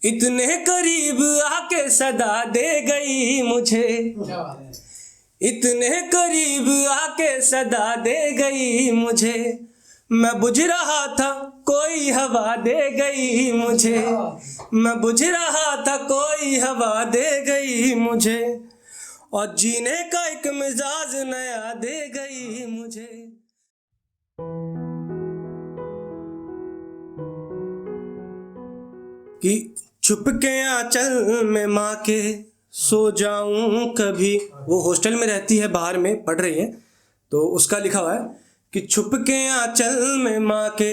इतने करीब आके सदा दे गई मुझे, इतने करीब आके सदा दे गई मुझे। मैं बुझ रहा था कोई हवा दे गई मुझे, मैं बुझ रहा था कोई हवा दे गई मुझे, और जीने का एक मिजाज नया दे गई मुझे। कि छुप के आंचल में माँ के सो जाऊं कभी। वो हॉस्टल में रहती है, बाहर में पढ़ रही है, तो उसका लिखा हुआ है कि छुप के आंचल में माँ के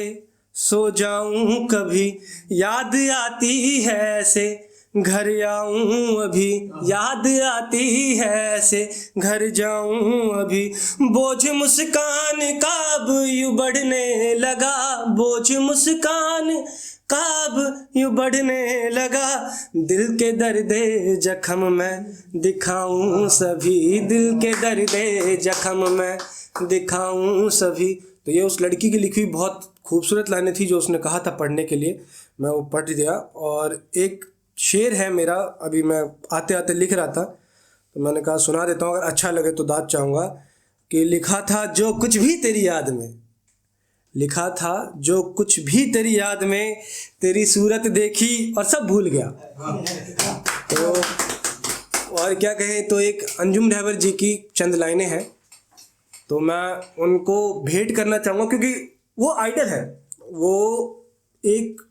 सो जाऊं कभी, याद आती है ऐसे घर आऊं अभी, याद आती है ऐसे घर जाऊं अभी। बोझ मुस्कान का अब यूं बढ़ने लगा, बोझ मुस्कान का अब यूं बढ़ने लगा। दिल के दर्दे जख्म मैं दिखाऊं सभी, दिल के दर्दे जख्म मैं दिखाऊं सभी। तो ये उस लड़की की लिखी हुई बहुत खूबसूरत लाइनें थी जो उसने कहा था पढ़ने के लिए, मैं वो पढ़ दिया। और एक शेर है मेरा, अभी मैं आते आते लिख रहा था तो मैंने कहा सुना देता हूँ, अगर अच्छा लगे तो दाद चाहूँगा। कि लिखा था जो कुछ भी तेरी याद में, लिखा था जो कुछ भी तेरी याद में, तेरी सूरत देखी और सब भूल गया। तो और क्या कहें, तो एक अंजुम रहबर जी की चंद लाइनें हैं, तो मैं उनको भेंट करना चाहूँगा क्योंकि वो आइडल है। वो एक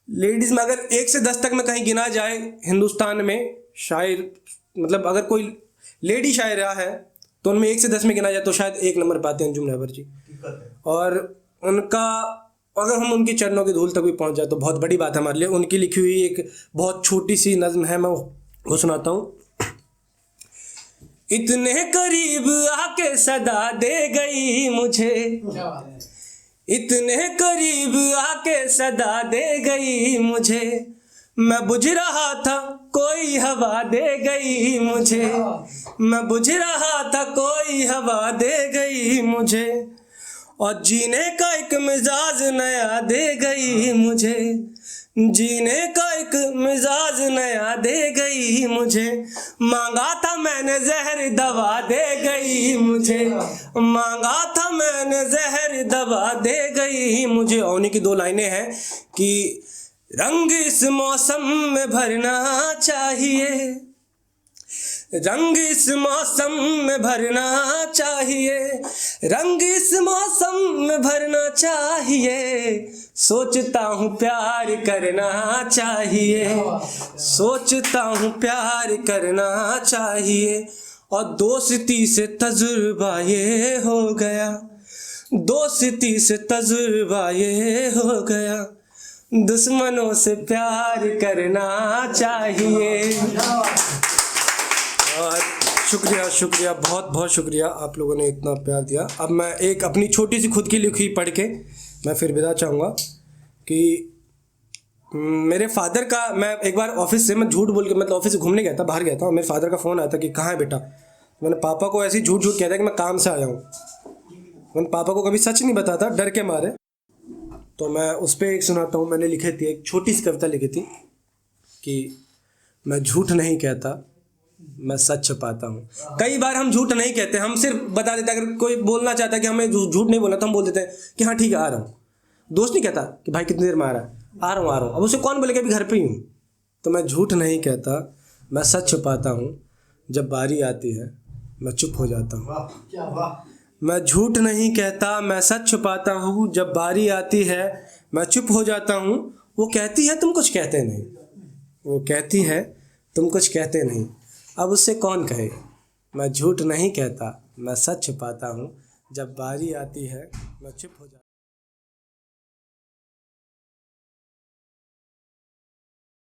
लेडीज़ में अगर 1 से 10 तक में कहीं गिना जाए हिंदुस्तान में शायर, मतलब अगर कोई लेडी शायर है तो उनमें 1 से 10 में गिना जाए तो शायद 1 नंबर पाते हैं अंजुम रहबर जी। और उनका अगर हम उनके चरणों की धूल तक भी पहुंच जाए तो बहुत बड़ी बात है हमारे लिए। उनकी लिखी हुई एक बहुत छोटी सी नज्म है, मैं वो सुनाता हूँ। इतने करीब आके सदा दे गई मुझे, इतने करीब आके सदा दे गई मुझे। मैं बुझ रहा था कोई हवा दे गई मुझे, मैं बुझ रहा था कोई हवा दे गई मुझे, और जीने का एक मिजाज नया दे गई मुझे, जीने का एक मिजाज नया दे गई मुझे। मांगा था मैंने जहर दवा दे गई मुझे, मांगा था मैंने जहर दवा दे गई मुझे। और उन्हीं की 2 लाइनें हैं कि रंग इस मौसम में भरना चाहिए, रंग इस मौसम में भरना चाहिए, रंग इस मौसम में भरना चाहिए। सोचता हूँ प्यार करना चाहिए, सोचता हूँ प्यार करना चाहिए। और दोस्ती से तजुर्बा ये हो गया, दोस्ती से तजुर्बा ये हो गया, दुश्मनों से प्यार करना चाहिए। और शुक्रिया शुक्रिया, बहुत बहुत शुक्रिया, आप लोगों ने इतना प्यार दिया। अब मैं एक अपनी छोटी सी खुद की लिखी पढ़ के मैं फिर विदा चाहूँगा कि मेरे फादर का, मैं एक बार ऑफिस से, मैं झूठ बोल के, मतलब ऑफिस से घूमने गया था, बाहर गया था, और मेरे फादर का फ़ोन आया था कि कहाँ है बेटा। मैंने पापा को ऐसे ही झूठ झूठ कहता है कि मैं काम से आया हूँ। मैंने पापा को कभी सच नहीं बताता डर के मारे। तो मैं उस पर एक सुनाता हूँ, मैंने लिखी थी, एक छोटी सी कविता लिखी थी कि मैं झूठ नहीं कहता, मैं सच छुपाता हूँ। कई बार हम झूठ नहीं कहते, हम सिर्फ बता देते हैं। अगर कोई बोलना चाहता है कि हमें झूठ नहीं बोलना तो हम बोल देते हैं कि हाँ ठीक है आ रहा हूँ। दोस्त नहीं कहता कि भाई कितनी देर में आ रहा है, आ रहा हूँ आ रहा हूँ। अब उसे कौन बोलेगा अभी घर पे ही हूँ। तो मैं झूठ नहीं कहता, मैं सच छुपाता हूँ, जब बारी आती है मैं चुप हो जाता हूँ। मैं झूठ नहीं कहता, मैं सच छुपाता हूँ, जब बारी आती है मैं चुप हो जाता हूँ। वो कहती है तुम कुछ कहते नहीं, वो कहती है तुम कुछ कहते नहीं, अब उससे कौन कहे। मैं झूठ नहीं कहता, मैं सच छुपाता हूँ, जब बारी आती है मैं चुप हो जाता हूँ।